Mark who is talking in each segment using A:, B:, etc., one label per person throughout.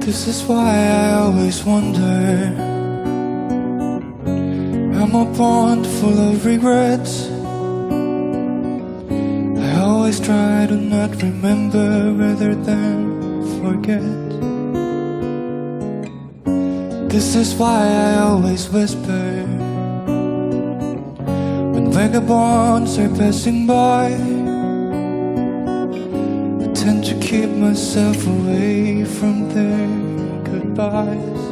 A: This is why I always wonder. I'm a pond full of regrets. I always try to not remember rather than forget. This is why I always whisper when vagabonds are passing by. I tend to keep myself away from their goodbyes.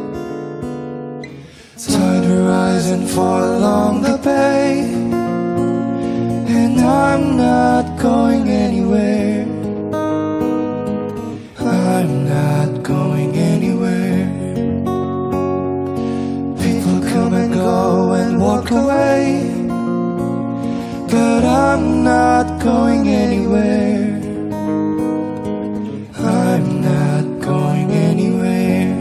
A: Tide rising far along the bay, and I'm not going anywhere. I'm not going anywhere. People come and go and walk away, but I'm not going anywhere. I'm not going anywhere.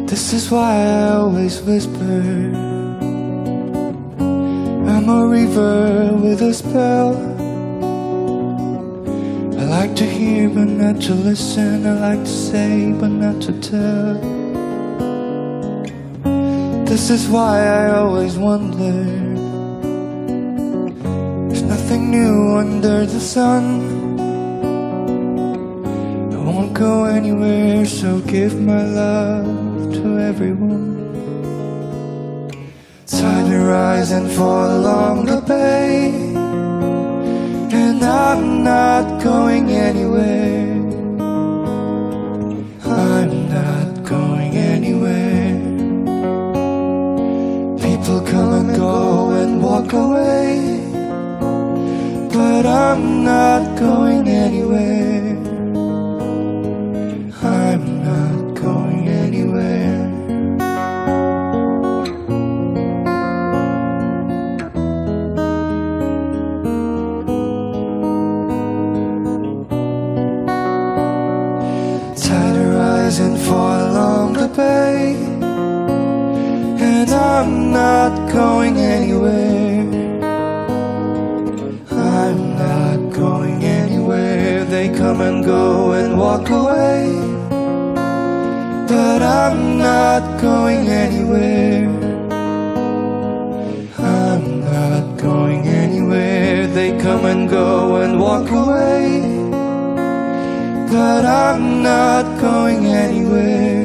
A: This is why I always whisper. I'm a river with a spell. I like to hear but not to listen. I like to say but not to tell. This is why I always wonder. There's nothing new under the sun. I won't go anywhere, so give my love to everyone. Tide rise and fall along the bay, and I'm not going anywhere. I'm not going anywhere. People come and go and walk away, but I'm not going anywhere. I'm not going anywhere. Tide rise and fall along the bay, and I'm not going anywhere. I'm not going anywhere. They come and go and walk away, but I'm not going anywhere. I'm not going anywhere. They come and go and walk away, but I'm not going anywhere.